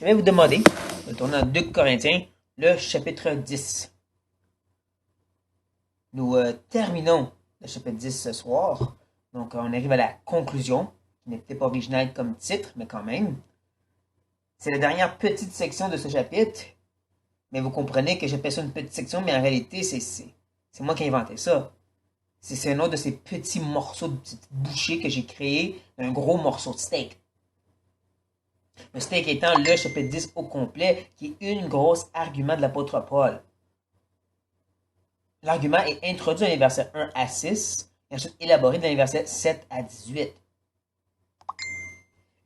je vais vous demander de tourner en 2 Corinthiens, le chapitre 10. Nous terminons le chapitre 10 ce soir. Donc, on arrive à la conclusion, qui n'est peut-être pas originale comme titre, mais quand même. C'est la dernière petite section de ce chapitre. Mais vous comprenez que j'appelle ça une petite section, mais en réalité, c'est moi qui ai inventé ça. C'est un autre de ces petits morceaux de petites bouchées que j'ai créé d'un gros morceau de steak. Le steak étant le chapitre 10 au complet, qui est une grosse argument de l'apôtre Paul. L'argument est introduit dans les versets 1 à 6, et ensuite élaboré dans les versets 7 à 18.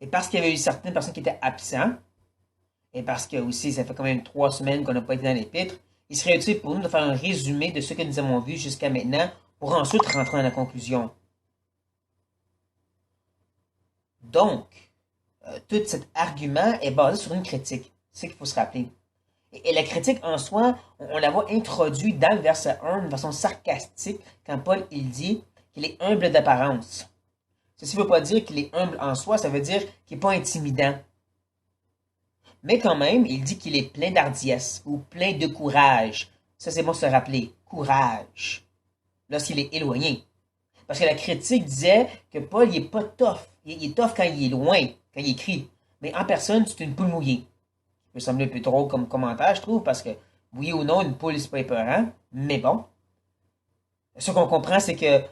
Et parce qu'il y avait eu certaines personnes qui étaient absentes, et parce que aussi ça fait quand même 3 semaines qu'on n'a pas été dans l'épître, il serait utile pour nous de faire un résumé de ce que nous avons vu jusqu'à maintenant, pour ensuite rentrer dans la conclusion. Donc, tout cet argument est basé sur une critique. C'est ce qu'il faut se rappeler. Et la critique en soi, on la voit introduite dans le verset 1 de façon sarcastique quand Paul il dit qu'il est humble d'apparence. Ceci ne veut pas dire qu'il est humble en soi, ça veut dire qu'il n'est pas intimidant. Mais quand même, il dit qu'il est plein d'hardiesse ou plein de courage. Ça, c'est bon de se rappeler. Courage. Lorsqu'il est éloigné. Parce que la critique disait que Paul, il est pas tough. Il est tough quand il est loin, quand il écrit. Mais en personne, c'est une poule mouillée. Ça peut sembler un peu trop comme commentaire, je trouve, parce que, oui ou non, une poule, c'est pas épeurant. Mais bon. Ce qu'on comprend, c'est que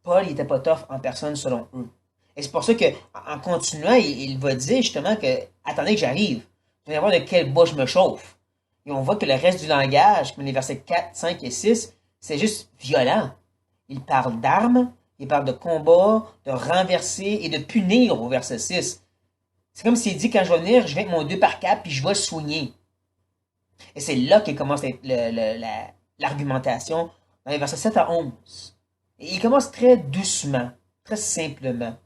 Paul, il était pas tough en personne, selon eux. Et c'est pour ça qu'en continuant, il va dire justement que, attendez que j'arrive. Vous allez voir de quel bois je me chauffe. Et on voit que le reste du langage, comme les versets 4, 5 et 6, c'est juste violent. Il parle d'armes, il parle de combat, de renverser et de punir au verset 6. C'est comme s'il dit, quand je vais venir, je viens avec mon 2 par 4 puis je vais soigner. Et c'est là qu'il commence l'argumentation, dans les versets 7 à 11. Et il commence très doucement, très simplement.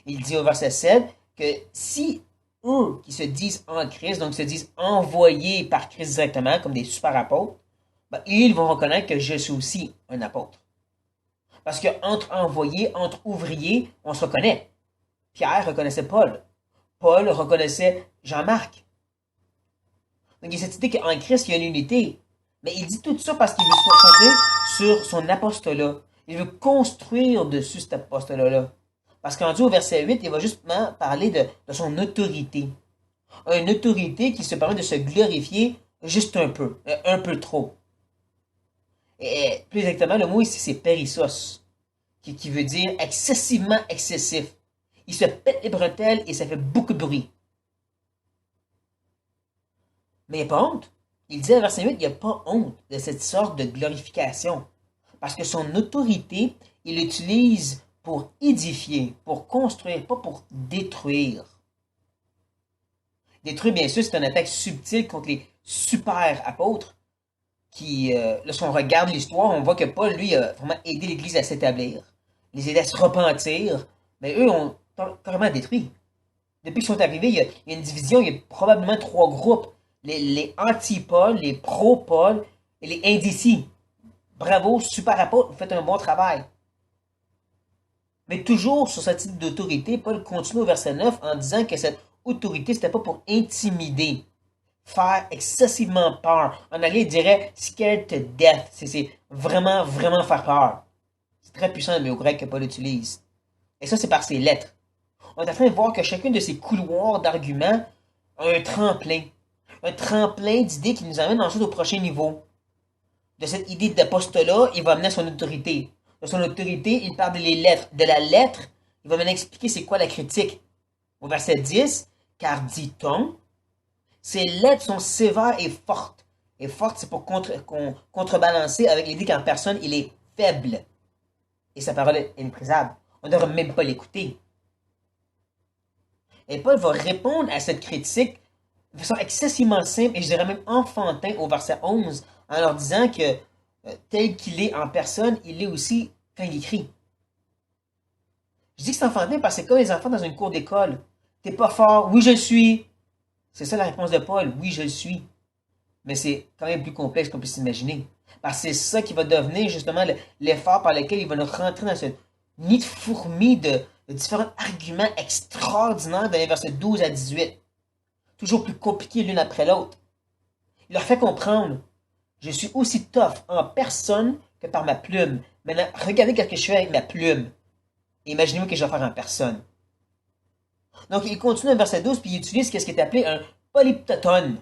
Il dit au verset 7 que si eux qui se disent en Christ, donc se disent envoyés par Christ directement, comme des super apôtres, ben, ils vont reconnaître que je suis aussi un apôtre. Parce qu'entre envoyés, entre ouvriers, on se reconnaît. Pierre reconnaissait Paul. Paul reconnaissait Jean-Marc. Donc il y a cette idée qu'en Christ, il y a une unité. Mais il dit tout ça parce qu'il veut se concentrer sur son apostolat. Il veut construire dessus cet apostolat-là. Parce qu'en dit au verset 8, il va justement parler de son autorité. Une autorité qui se permet de se glorifier juste un peu trop. Et plus exactement, le mot ici, c'est périssos, qui veut dire excessivement excessif. Il se pète les bretelles et ça fait beaucoup de bruit. Mais il n'y a pas honte. Il dit à verset 8, il n'y a pas honte de cette sorte de glorification. Parce que son autorité, il l'utilise pour édifier, pour construire, pas pour détruire. Détruire, bien sûr, c'est une attaque subtile contre les super apôtres qui, lorsqu'on regarde l'histoire, on voit que Paul, lui, a vraiment aidé l'Église à s'établir, les aider à se repentir, mais eux ont carrément détruit. Depuis qu'ils sont arrivés, il y a une division, il y a probablement 3 groupes. Les anti-Paul, les pro-Paul et les indécis. Bravo, super apôtre, vous faites un bon travail. Mais toujours sur ce type d'autorité, Paul continue au verset 9 en disant que cette autorité, c'était pas pour intimider, faire excessivement peur. En anglais, il dirait scared to death. C'est vraiment, vraiment faire peur. C'est très puissant, mais au grec que Paul utilise. Et ça, c'est par ses lettres. On est en train de voir que chacun de ces couloirs d'arguments a un tremplin. Un tremplin d'idées qui nous amène ensuite au prochain niveau. De cette idée d'apostolat, il va amener à son autorité. De son autorité, il parle des lettres. De la lettre, il va maintenant expliquer c'est quoi la critique. Au verset 10, car dit-on, ces lettres sont sévères et fortes. Et fortes, c'est pour contrebalancer avec l'idée qu'en personne, il est faible. Et sa parole est méprisable. On ne devrait même pas l'écouter. Et Paul va répondre à cette critique de façon excessivement simple, et je dirais même enfantin au verset 11, en leur disant que tel qu'il est en personne, il l'est aussi quand il écrit. Je dis que c'est enfantin parce que c'est comme les enfants dans une cour d'école. T'es pas fort, oui je le suis. C'est ça la réponse de Paul, oui je le suis. Mais c'est quand même plus complexe qu'on peut s'imaginer. Parce que c'est ça qui va devenir justement l'effort par lequel il va nous rentrer dans ce nid de fourmis de différents arguments extraordinaires dans les versets 12 à 18. toujours plus compliquées l'une après l'autre. Il leur fait comprendre, je suis aussi tough en personne que par ma plume. Maintenant, regardez ce que je fais avec ma plume. Et imaginez-moi que je vais faire en personne. Donc, il continue au verset 12, puis il utilise ce qui est appelé un polyptoton.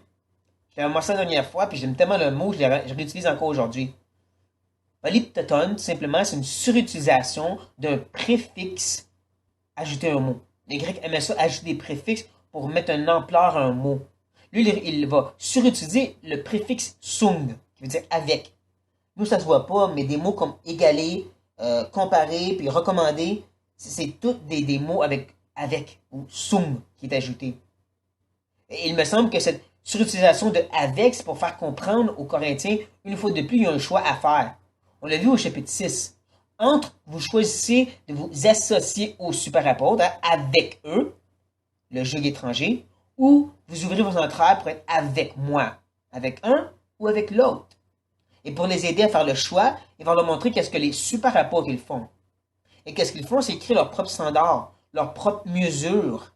Je l'avais mentionné la dernière fois, puis j'aime tellement le mot, je l'utilise encore aujourd'hui. Polyptoton, tout simplement, c'est une surutilisation d'un préfixe ajouté à un mot. Les Grecs aimaient ça, ajouter des préfixes pour mettre une ampleur à un mot. Lui, il va surutiliser le préfixe sung, qui veut dire avec. Nous, ça se voit pas, mais des mots comme égaler, comparer, puis recommander, c'est tous des mots avec ou sung qui est ajouté. Et il me semble que cette surutilisation de avec, c'est pour faire comprendre aux Corinthiens, une fois de plus, il y a un choix à faire. On l'a vu au chapitre 6. Entre, vous choisissez de vous associer aux super apôtres, avec eux, le joug étranger, ou vous ouvrez vos entrailles pour être avec moi, avec un ou avec l'autre. Et pour les aider à faire le choix, il va leur montrer qu'est-ce que les super apôtres ils font. Et qu'est-ce qu'ils font, c'est créer leur propre standard, leur propre mesure.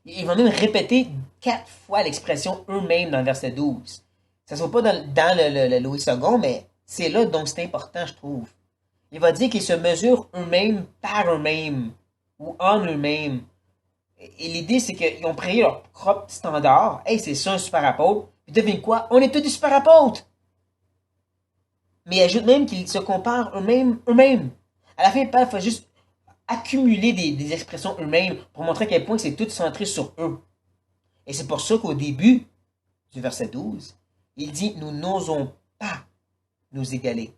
Ils vont même répéter 4 fois l'expression eux-mêmes dans le verset 12. Ça ne se voit pas dans le Louis II, mais c'est là donc c'est important, je trouve. Il va dire qu'ils se mesurent eux-mêmes par eux-mêmes ou en eux-mêmes. Et l'idée, c'est qu'ils ont créé leur propre standard. Hey, c'est ça un super apôtre. Puis devinez quoi? On est tous des super apôtres. Mais il ajoute même qu'ils se comparent eux-mêmes. À la fin, il faut juste accumuler des expressions eux-mêmes pour montrer à quel point c'est tout centré sur eux. Et c'est pour ça qu'au début du verset 12, il dit, nous n'osons pas nous égaler.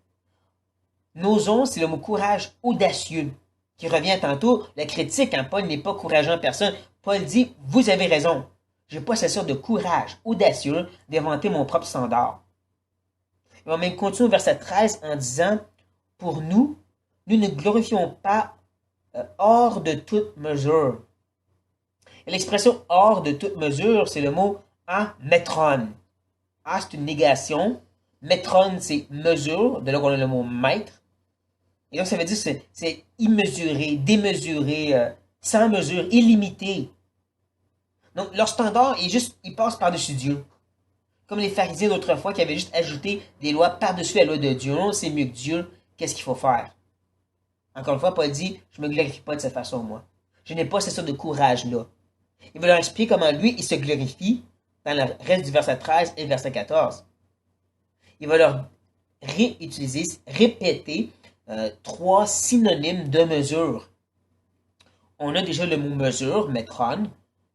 N'osons, c'est le mot courage audacieux, qui revient tantôt, la critique, quand Paul n'est pas courageux en personne. Paul dit, vous avez raison, je n'ai pas cette sorte de courage audacieux d'inventer mon propre standard. Il va même continuer au verset 13 en disant, pour nous, nous ne glorifions pas hors de toute mesure. Et l'expression hors de toute mesure, c'est le mot ametron. A, c'est une négation. Metron, c'est mesure, de là qu'on a le mot mètre. Et donc, ça veut dire que c'est immesuré, démesuré, sans mesure, illimité. Donc, leur standard est juste, ils passent par-dessus Dieu. Comme les pharisiens d'autrefois qui avaient juste ajouté des lois par-dessus la loi de Dieu. Non, c'est mieux que Dieu. Qu'est-ce qu'il faut faire? Encore une fois, Paul dit, je ne me glorifie pas de cette façon, moi. Je n'ai pas cette sorte de courage-là. Il va leur expliquer comment lui, il se glorifie dans le reste du verset 13 et verset 14. Il va leur répéter 3 synonymes de mesure. On a déjà le mot mesure, metron,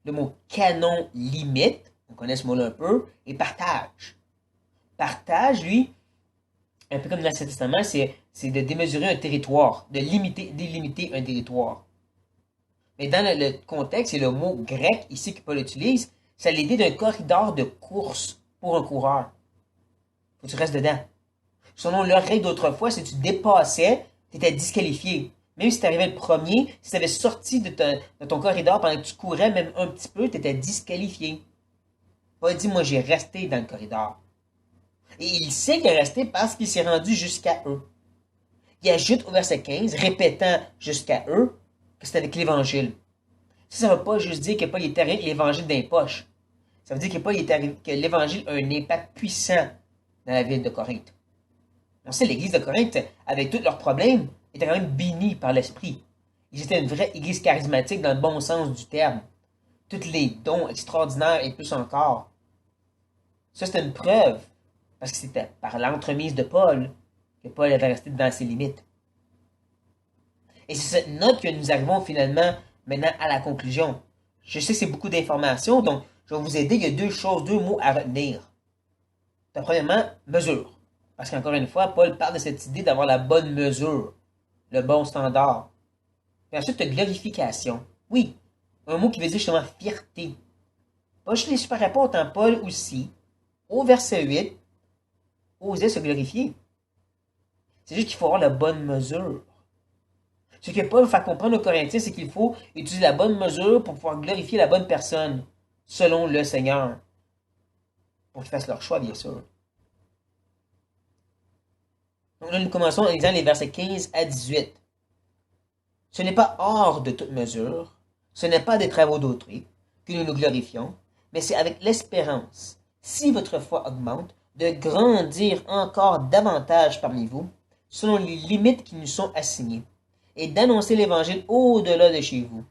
le mot canon, limite, on connaît ce mot-là un peu, et partage. Partage, lui, un peu comme dans l'Ancien Testament, c'est de démesurer un territoire, de délimiter un territoire. Mais dans le contexte, c'est le mot grec ici que Paul utilise, c'est l'idée d'un corridor de course pour un coureur. Faut que tu restes dedans. Selon leur règle d'autrefois, si tu dépassais, tu étais disqualifié. Même si tu arrivais le premier, si tu avais sorti de ton corridor pendant que tu courais même un petit peu, tu étais disqualifié. Paul dit, moi j'ai resté dans le corridor. Et il sait qu'il est resté parce qu'il s'est rendu jusqu'à eux. Il ajoute au verset 15, répétant jusqu'à eux, que c'est avec l'Évangile. Ça ne veut pas juste dire que Paul est arrivé l'Évangile d'un poche. Ça veut dire que l'Évangile a un impact puissant dans la ville de Corinthe. On sait, l'Église de Corinthe, avec tous leurs problèmes, était quand même bénie par l'Esprit. Ils étaient une vraie Église charismatique dans le bon sens du terme. Tous les dons extraordinaires et plus encore. Ça, c'était une preuve, parce que c'était par l'entremise de Paul que Paul avait resté dans ses limites. Et c'est cette note que nous arrivons finalement maintenant à la conclusion. Je sais que c'est beaucoup d'informations, donc je vais vous aider. Il y a 2 mots à retenir. Premièrement, mesure. Parce qu'encore une fois, Paul parle de cette idée d'avoir la bonne mesure, le bon standard. Puis ensuite, glorification. Oui, un mot qui veut dire justement fierté. Pas juste les super apôtres, en Paul aussi, au verset 8, osait se glorifier. C'est juste qu'il faut avoir la bonne mesure. Ce que Paul fait comprendre aux Corinthiens, c'est qu'il faut utiliser la bonne mesure pour pouvoir glorifier la bonne personne, selon le Seigneur. Pour qu'ils fassent leur choix, bien sûr. Donc là, nous commençons en lisant les versets 15 à 18. Ce n'est pas hors de toute mesure, ce n'est pas des travaux d'autrui, que nous nous glorifions, mais c'est avec l'espérance, si votre foi augmente, de grandir encore davantage parmi vous, selon les limites qui nous sont assignées, et d'annoncer l'Évangile au-delà de chez vous,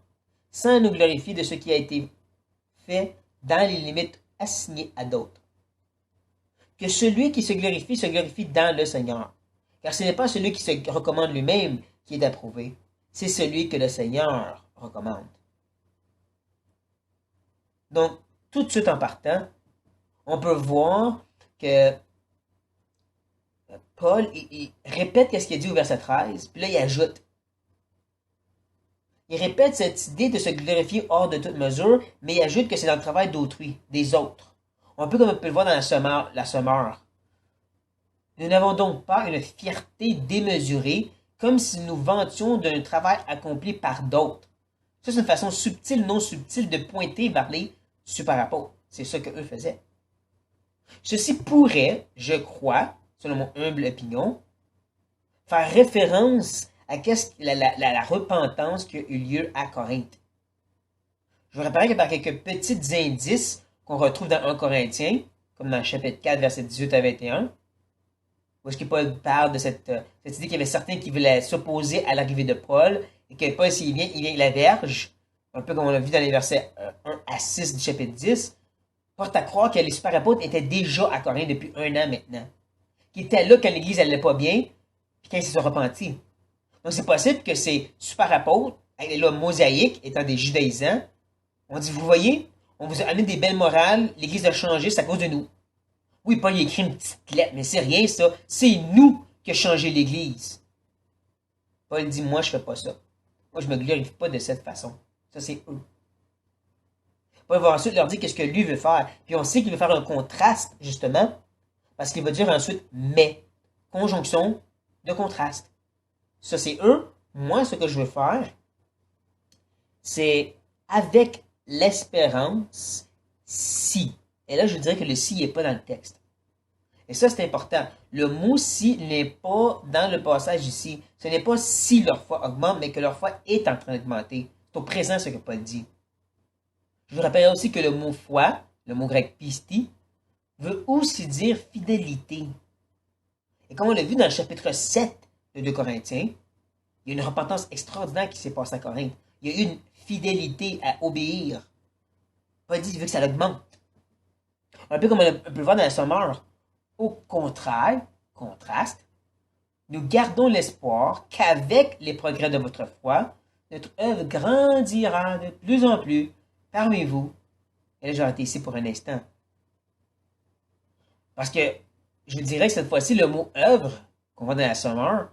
sans nous glorifier de ce qui a été fait dans les limites assignées à d'autres. Que celui qui se glorifie dans le Seigneur. Car ce n'est pas celui qui se recommande lui-même qui est approuvé, c'est celui que le Seigneur recommande. Donc, tout de suite en partant, on peut voir que Paul, il répète ce qu'il a dit au verset 13, puis là, il ajoute. Il répète cette idée de se glorifier hors de toute mesure, mais il ajoute que c'est dans le travail d'autrui, des autres. Un peu comme on peut le voir dans la semeur. Nous n'avons donc pas une fierté démesurée, comme si nous vantions d'un travail accompli par d'autres. Ça, c'est une façon subtile, non subtile, de pointer vers les super-apôtres. C'est ça qu'eux faisaient. Ceci pourrait, je crois, selon mon humble opinion, faire référence à la repentance qui a eu lieu à Corinthe. Je vous rappelle que par quelques petits indices qu'on retrouve dans 1 Corinthiens, comme dans le chapitre 4, versets 18 à 21, où est-ce que Paul parle de cette idée qu'il y avait certains qui voulaient s'opposer à l'arrivée de Paul, et que Paul, s'il vient, il la verge, un peu comme on l'a vu dans les versets 1 à 6 du chapitre 10, porte à croire que les super-apôtres étaient déjà à Corinthe depuis 1 an maintenant. Qui étaient là quand l'Église n'allait pas bien, puis quand ils se sont repentis. Donc c'est possible que ces super-apôtres, avec les lois mosaïques, étant des judaïsants, on dit, vous voyez, on vous a amené des belles morales, l'Église a changé, c'est à cause de nous. Oui, Paul il écrit une petite lettre, mais c'est rien ça, c'est nous qui a changé l'Église. Paul dit, moi je fais pas ça. Moi je me glorifie pas de cette façon. Ça c'est eux. Paul va ensuite leur dire qu'est-ce que lui veut faire. Puis on sait qu'il veut faire un contraste, justement, parce qu'il va dire ensuite mais. Conjonction de contraste. Ça, c'est eux. Moi, ce que je veux faire, c'est avec l'espérance si. Et là, je dirais que le si n'est pas dans le texte. Et ça, c'est important. Le mot si n'est pas dans le passage ici. Ce n'est pas si leur foi augmente, mais que leur foi est en train d'augmenter. C'est au présent ce que Paul dit. Je vous rappelle aussi que le mot foi, le mot grec pisti, veut aussi dire fidélité. Et comme on l'a vu dans le chapitre 7 de 2 Corinthiens, il y a une repentance extraordinaire qui s'est passée à Corinthe. Il y a eu une fidélité à obéir. Paul dit qu'il veut que ça augmente. Un peu comme on peut le voir dans la sommeur. Au contraire, contraste, nous gardons l'espoir qu'avec les progrès de votre foi, notre œuvre grandira de plus en plus parmi vous. Et là, j'ai arrêté ici pour un instant. Parce que je dirais que cette fois-ci, le mot œuvre, qu'on voit dans la sommeur,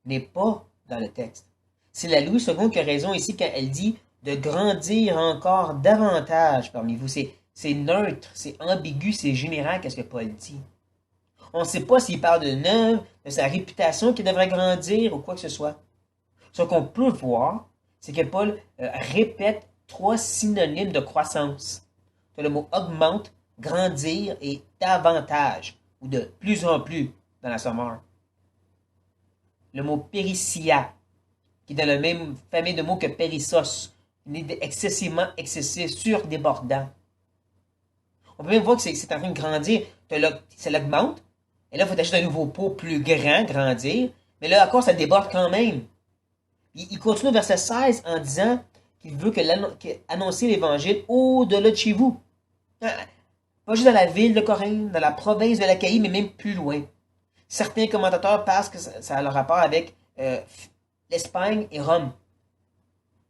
n'est pas dans le texte. C'est la Louis II qui a raison ici quand elle dit de grandir encore davantage parmi vous. C'est neutre, c'est ambigu, c'est général, qu'est-ce que Paul dit. On ne sait pas s'il parle d'une œuvre, de sa réputation qui devrait grandir ou quoi que ce soit. Ce qu'on peut voir, c'est que Paul répète 3 synonymes de croissance. Le mot augmente, grandir et davantage, ou de plus en plus dans la sommeur. Le mot péricia, qui est dans la même famille de mots que périssos, excessivement excessif, surdébordant. On peut même voir que c'est en train de grandir. Ça l'augmente. Et là, il faut acheter un nouveau pot plus grand, grandir. Mais là, encore, ça déborde quand même. Il continue au verset 16 en disant qu'il veut annoncer l'Évangile au-delà de chez vous. Pas juste dans la ville de Corinthe, dans la province de l'Achaïe, mais même plus loin. Certains commentateurs pensent que ça a le rapport avec l'Espagne et Rome.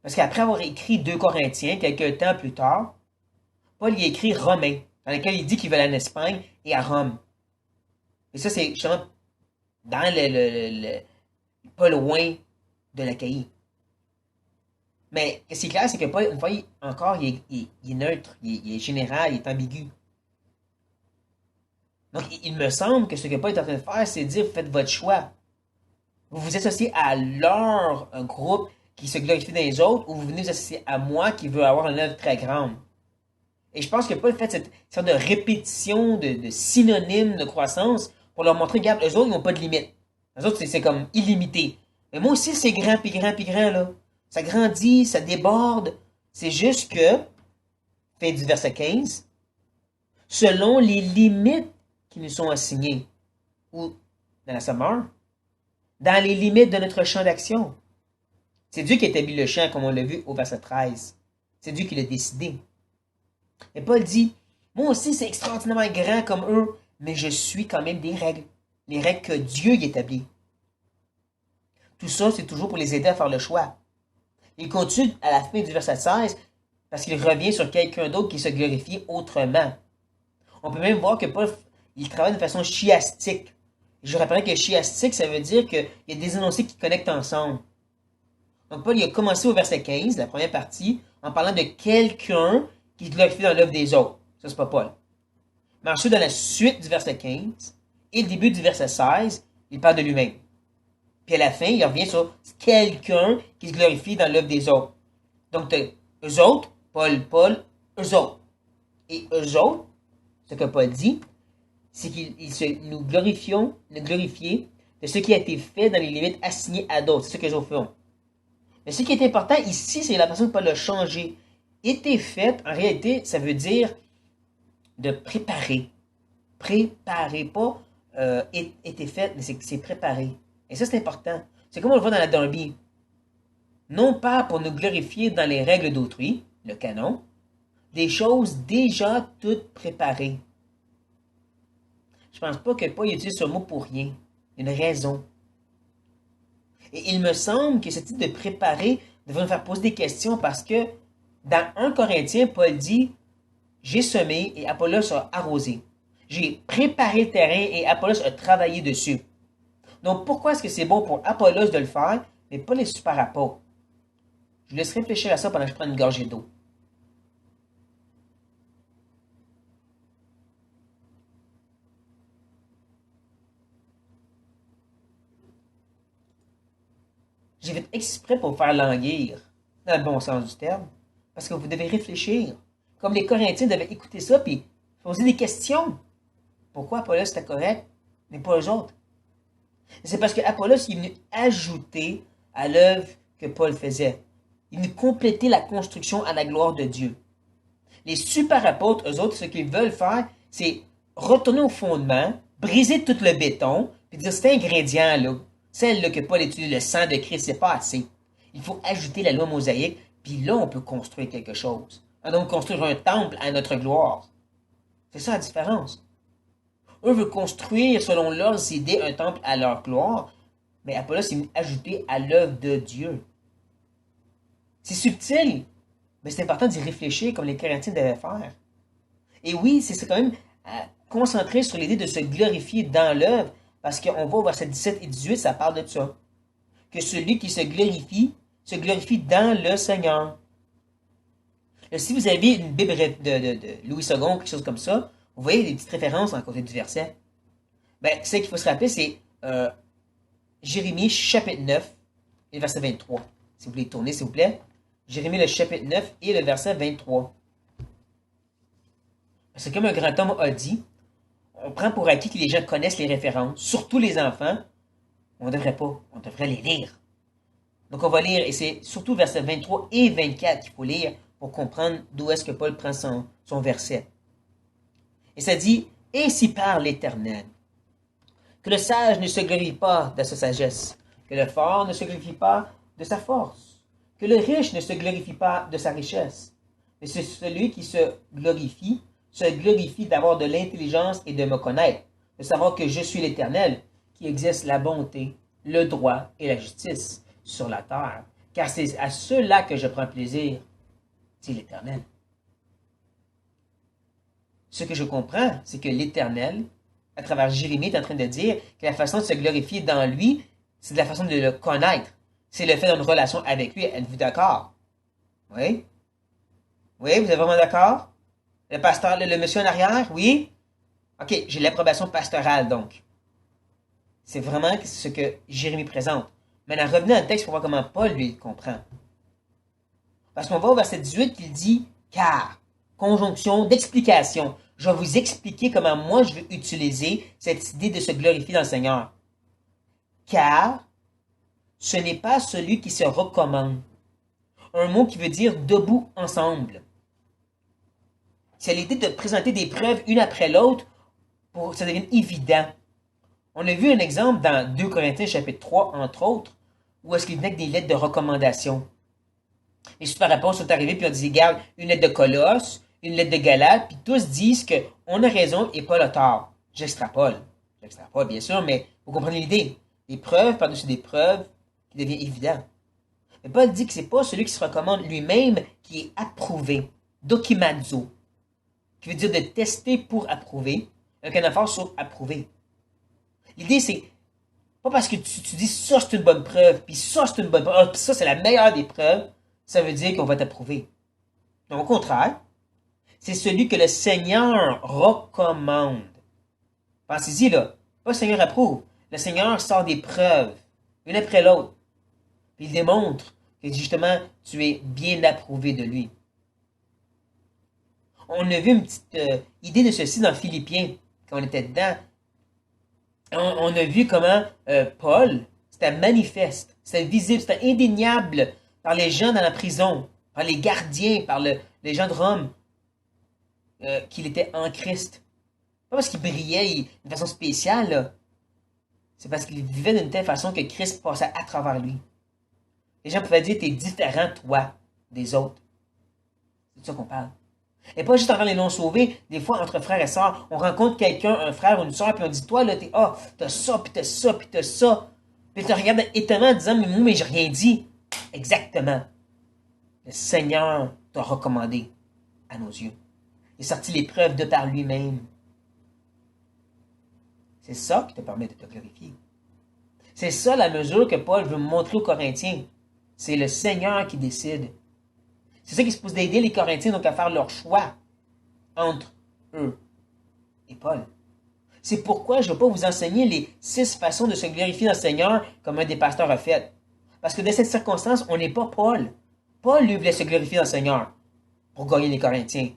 Parce qu'après avoir écrit 2 Corinthiens, quelques temps plus tard, Paul y écrit Romains, dans lequel il dit qu'il veut aller en Espagne et à Rome. Et ça, c'est justement dans pas loin de l'Achaïe. Mais ce qui est clair, c'est que Paul, une fois encore, il est neutre, il est général, il est ambigu. Donc, il me semble que ce que Paul est en train de faire, c'est dire, faites votre choix. Vous vous associez à leur groupe qui se glorifie dans les autres, ou vous venez vous associer à moi qui veut avoir une œuvre très grande. Et je pense que Paul fait cette sorte de répétition, de synonymes de croissance pour leur montrer, regarde, eux autres, ils n'ont pas de limite. Les autres, c'est comme illimité. Mais moi aussi, c'est grand, puis grand, puis grand, là. Ça grandit, ça déborde. C'est juste que fin du verset 15, selon les limites qui nous sont assignées, ou dans la sommaire, dans les limites de notre champ d'action. C'est Dieu qui établit le champ, comme on l'a vu au verset 13. C'est Dieu qui l'a décidé. Et Paul dit, moi aussi c'est extraordinairement grand comme eux, mais je suis quand même des règles. Les règles que Dieu y établit. Tout ça, c'est toujours pour les aider à faire le choix. Il continue à la fin du verset 16, parce qu'il revient sur quelqu'un d'autre qui se glorifie autrement. On peut même voir que Paul, il travaille de façon chiastique. Je rappellerai que chiastique, ça veut dire qu'il y a des énoncés qui connectent ensemble. Donc Paul, il a commencé au verset 15, la première partie, en parlant de quelqu'un qui se glorifie dans l'œuvre des autres. Ça, c'est pas Paul. Mais ensuite, dans la suite du verset 15 et le début du verset 16, il parle de lui-même. Puis à la fin, il revient sur quelqu'un qui se glorifie dans l'œuvre des autres. Donc, eux autres, Paul, eux autres. Et eux autres, ce que Paul dit, c'est nous glorifions, nous glorifier de ce qui a été fait dans les limites assignées à d'autres. C'est ce que les autres font. Mais ce qui est important ici, c'est la façon que Paul a changé. Été fait, en réalité, ça veut dire de préparer. Préparer, pas été fait, mais c'est préparer. Et ça, c'est important. C'est comme on le voit dans la Derby. Non pas pour nous glorifier dans les règles d'autrui, le canon, des choses déjà toutes préparées. Je pense pas que Paul utilise ce mot pour rien. Il y a une raison. Et il me semble que ce type de préparer devrait nous faire poser des questions parce que dans 1 Corinthiens, Paul dit « J'ai semé et Apollos a arrosé. J'ai préparé le terrain et Apollos a travaillé dessus. » Donc pourquoi est-ce que c'est bon pour Apollos de le faire, mais pas les super apôtres? Je vous laisse réfléchir à ça pendant que je prends une gorgée d'eau. J'ai fait exprès pour vous faire languir, dans le bon sens du terme, parce que vous devez réfléchir. Comme les Corinthiens devaient écouter ça puis poser des questions. Pourquoi Apollos était correct, mais pas eux autres? C'est parce que Apollos est venu ajouter à l'œuvre que Paul faisait. Il est venu compléter la construction à la gloire de Dieu. Les super apôtres, eux autres, ce qu'ils veulent faire, c'est retourner au fondement, briser tout le béton, puis dire cet ingrédient-là, celle-là que Paul étudie, le sang de Christ, c'est pas assez. Il faut ajouter la loi mosaïque, puis là, on peut construire quelque chose. Donc, construire un temple à notre gloire. C'est ça la différence. Eux veulent construire, selon leurs idées, un temple à leur gloire, mais Apollos est ajouté à l'œuvre de Dieu. C'est subtil, mais c'est important d'y réfléchir comme les Corinthiens devaient faire. Et oui, c'est quand même concentré sur l'idée de se glorifier dans l'œuvre, parce qu'on voit au verset 17 et 18, ça parle de ça. Que celui qui se glorifie dans le Seigneur. Là, si vous avez une Bible de Louis II, quelque chose comme ça, vous voyez des petites références en côté du verset. Ben, ce qu'il faut se rappeler, c'est Jérémie chapitre 9 et le verset 23. Si vous voulez tourner, s'il vous plaît. Jérémie le chapitre 9 et le verset 23. C'est comme un grand homme a dit, on prend pour acquis que les gens connaissent les références, surtout les enfants. On ne devrait pas, on devrait les lire. Donc on va lire, et c'est surtout versets 23 et 24 qu'il faut lire pour comprendre d'où est-ce que Paul prend son verset. Et ça dit, « Ainsi parle l'Éternel, que le sage ne se glorifie pas de sa sagesse, que le fort ne se glorifie pas de sa force, que le riche ne se glorifie pas de sa richesse, mais c'est celui qui se glorifie d'avoir de l'intelligence et de me connaître, de savoir que je suis l'Éternel, qui exerce la bonté, le droit et la justice sur la terre, car c'est à ceux-là que je prends plaisir, c'est l'Éternel. » Ce que je comprends, c'est que l'Éternel, à travers Jérémie, est en train de dire que la façon de se glorifier dans lui, c'est de la façon de le connaître. C'est le fait d'avoir une relation avec lui. Êtes-vous d'accord? Oui? Oui, vous êtes vraiment d'accord? Le pasteur, le monsieur en arrière? Oui? Ok, j'ai l'approbation pastorale, donc. C'est vraiment ce que Jérémie présente. Maintenant, revenez dans le texte pour voir comment Paul, lui, comprend. Parce qu'on va au verset 18 qu'il dit « car ». Conjonction d'explication. Je vais vous expliquer comment moi je vais utiliser cette idée de se glorifier dans le Seigneur. Car ce n'est pas celui qui se recommande. Un mot qui veut dire debout ensemble. C'est l'idée de présenter des preuves une après l'autre pour que ça devienne évident. On a vu un exemple dans 2 Corinthiens chapitre 3, entre autres, où est-ce qu'il venait avec des lettres de recommandation. Les super-apôtres sont arrivés puis on dit, regarde, une lettre de Colosse, une lettre de Galate, puis tous disent qu'on a raison et Paul a tort. J'extrapole. J'extrapole, bien sûr, mais vous comprenez l'idée. Des preuves par-dessus des preuves qui deviennent évidentes. Mais Paul dit que c'est pas celui qui se recommande lui-même qui est approuvé. Dokimazo. Qui veut dire de tester pour approuver. Un anaphore sur approuver. L'idée, c'est pas parce que tu dis ça c'est une bonne preuve, puis ça c'est une bonne preuve, puis ça c'est la meilleure des preuves, ça veut dire qu'on va t'approuver. Donc, au contraire, c'est celui que le Seigneur recommande. Pensez-y là, pas le Seigneur approuve. Le Seigneur sort des preuves, une après l'autre. Puis il démontre que justement, tu es bien approuvé de lui. On a vu une petite idée de ceci dans Philippiens, quand on était dedans. On a vu comment Paul, c'était manifeste, c'était visible, c'était indéniable par les gens dans la prison, par les gardiens, par les gens de Rome, qu'il était en Christ. Pas parce qu'il brillait d'une façon spéciale, là. C'est parce qu'il vivait d'une telle façon que Christ passait à travers lui. Les gens pouvaient dire, t'es différent, toi, des autres. C'est de ça qu'on parle. Et pas juste envers les non-sauvés, des fois entre frères et sœurs, on rencontre quelqu'un, un frère ou une sœur, puis on dit, toi, là, t'as ça, puis t'as ça, puis t'as ça. Puis tu regardes étonnamment en disant, mais j'ai rien dit. Exactement. Le Seigneur t'a recommandé à nos yeux. Il a sorti les preuves de par lui-même. C'est ça qui te permet de te glorifier. C'est ça la mesure que Paul veut montrer aux Corinthiens. C'est le Seigneur qui décide. C'est ça qui se pose d'aider les Corinthiens donc à faire leur choix entre eux et Paul. C'est pourquoi je ne vais pas vous enseigner les 6 façons de se glorifier dans le Seigneur comme un des pasteurs a fait. Parce que dans cette circonstance, on n'est pas Paul. Paul, lui, voulait se glorifier dans le Seigneur pour gagner les Corinthiens.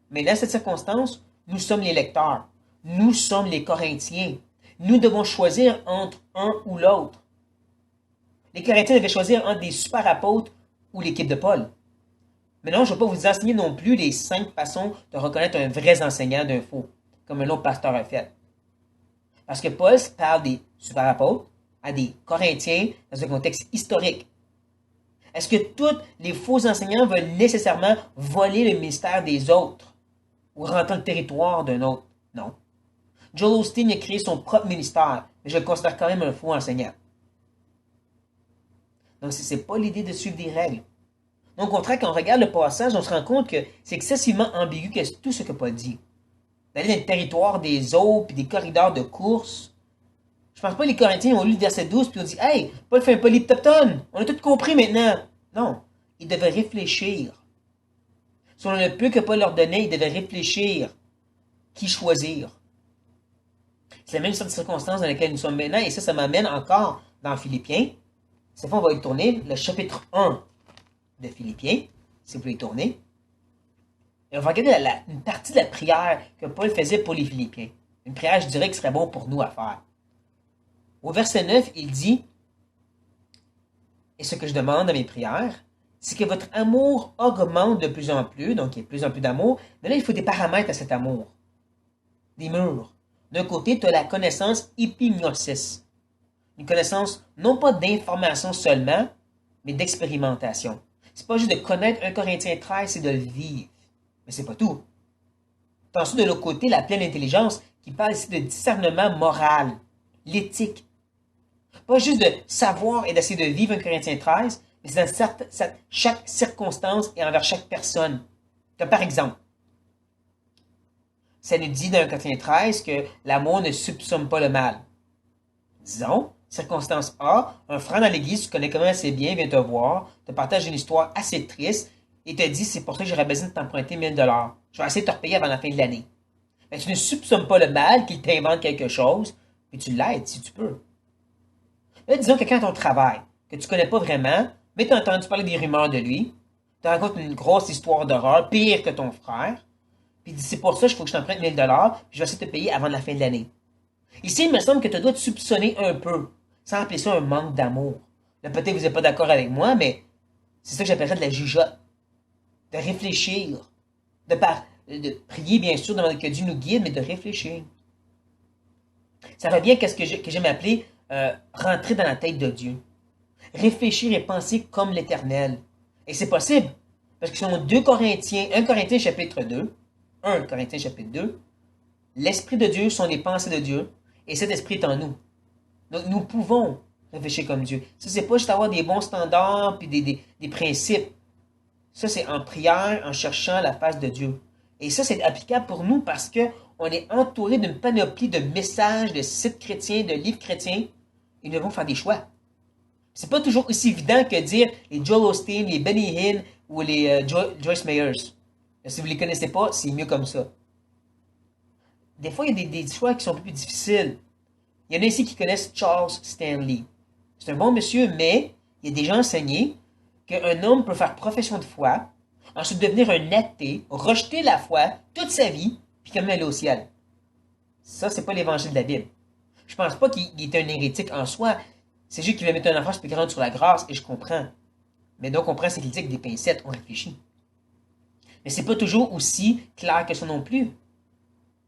Mais dans cette circonstance, nous sommes les lecteurs. Nous sommes les Corinthiens. Nous devons choisir entre un ou l'autre. Les Corinthiens devaient choisir entre des super apôtres ou l'équipe de Paul. Mais non, je ne vais pas vous enseigner non plus les 5 façons de reconnaître un vrai enseignant d'un faux, comme un autre pasteur a fait. Parce que Paul parle des super apôtres à des Corinthiens dans un contexte historique. Est-ce que tous les faux enseignants veulent nécessairement voler le ministère des autres ou rentrer dans le territoire d'un autre? Non. Joel Osteen a créé son propre ministère, mais je le considère quand même un faux enseignant. Donc, ce n'est pas l'idée de suivre des règles. Donc, au contraire, quand on regarde le passage, on se rend compte que c'est excessivement ambigu que tout ce que Paul dit. D'aller dans le territoire des autres, puis des corridors de course. Je pense pas que les Corinthiens ont lu le verset 12, puis ont dit « Hey, Paul fait un polyptoptone, on a tout compris maintenant. » Non, ils devaient réfléchir. Selon le peu que Paul leur donnait, ils devaient réfléchir qui choisir. C'est la même sorte de circonstance dans laquelle nous sommes maintenant, et ça m'amène encore dans Philippiens. Cette fois, on va y tourner le chapitre 1 de Philippiens, si vous pouvez y tourner. Et on va regarder une partie de la prière que Paul faisait pour les Philippiens. Une prière, je dirais, qui serait bon pour nous à faire. Au verset 9, il dit « Et ce que je demande à mes prières, c'est que votre amour augmente de plus en plus, donc il y a de plus en plus d'amour, mais là, il faut des paramètres à cet amour. Des murs. D'un côté, tu as la connaissance épignosis. Une connaissance non pas d'information seulement, mais d'expérimentation. C'est pas juste de connaître 1 Corinthiens 13, c'est de le vivre. Mais c'est pas tout. T'as ensuite de l'autre côté la pleine intelligence qui parle ici de discernement moral, l'éthique. Pas juste de savoir et d'essayer de vivre 1 Corinthiens 13, mais c'est dans chaque circonstance et envers chaque personne. Comme par exemple, ça nous dit dans 1 Corinthiens 13 que l'amour ne soupçonne pas le mal. Disons, circonstance A, un frère dans l'église, tu connais comment assez bien, vient te voir, te partage une histoire assez triste, et te dit, c'est pour ça que j'aurais besoin de t'emprunter 1000 $. Je vais essayer de te repayer avant la fin de l'année. Mais tu ne soupçonnes pas le mal, qu'il t'invente quelque chose, puis tu l'aides si tu peux. Là, disons quelqu'un à ton travail, que tu connais pas vraiment, mais tu as entendu parler des rumeurs de lui, tu racontes une grosse histoire d'horreur, pire que ton frère, puis il dit, c'est pour ça qu'il faut que je t'emprunte 1000 $, puis je vais essayer de te payer avant la fin de l'année. Ici, il me semble que tu dois te soupçonner un peu, sans appeler ça un manque d'amour. Là, peut-être que vous n'êtes pas d'accord avec moi, mais c'est ça que j'appellerais de la jugeote. De réfléchir. de prier, bien sûr, demander que Dieu nous guide, mais de réfléchir. Ça revient à ce que j'aime appeler rentrer dans la tête de Dieu. Réfléchir et penser comme l'Éternel. Et c'est possible. Parce que selon 2 Corinthiens, 1 Corinthiens chapitre 2, 1 Corinthiens chapitre 2, l'Esprit de Dieu sont les pensées de Dieu, et cet Esprit est en nous. Donc nous pouvons réfléchir comme Dieu. Ça, c'est pas juste avoir des bons standards puis des principes. Ça, c'est en prière, en cherchant la face de Dieu. Et ça, c'est applicable pour nous parce que on est entouré d'une panoplie de messages, de sites chrétiens, de livres chrétiens, et nous devons faire des choix. C'est pas toujours aussi évident que dire les Joel Osteen, les Benny Hinn ou les Joyce Meyers. Si vous les connaissez pas, c'est mieux comme ça. Des fois, il y a des choix qui sont un peu plus difficiles. Il y en a ici qui connaissent Charles Stanley. C'est un bon monsieur, mais il y a déjà enseigné qu'un homme peut faire profession de foi, ensuite devenir un athée, rejeter la foi toute sa vie, puis quand même aller au ciel. Ça, c'est pas l'évangile de la Bible. Je pense pas qu'il est un hérétique en soi. C'est juste qu'il veut mettre un enfant spéculante sur la grâce, et je comprends. Mais donc, on prend ses critiques des pincettes, on réfléchit. Mais c'est pas toujours aussi clair que ça non plus.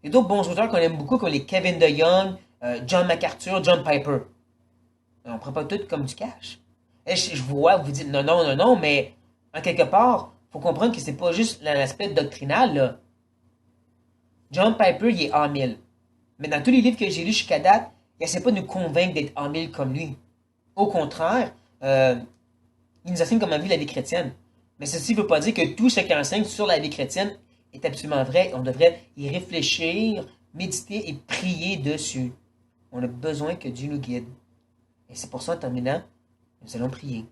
Il y a d'autres bons auteurs qu'on aime beaucoup, comme les Kevin DeYoung, John MacArthur, John Piper. On prend pas tout comme du cash. Et je vois, vous dites non, non, non, non, mais en quelque part, faut comprendre que c'est pas juste l'aspect doctrinal, là. John Piper, il est en mille. Mais dans tous les livres que j'ai lus jusqu'à date, il essaie pas de nous convaincre d'être en mille comme lui. Au contraire, il nous enseigne comment vivre la vie chrétienne. Mais ceci ne veut pas dire que tout ce qu'il enseigne sur la vie chrétienne est absolument vrai. On devrait y réfléchir, méditer et prier dessus. On a besoin que Dieu nous guide. Et c'est pour ça, en terminant, nous allons prier.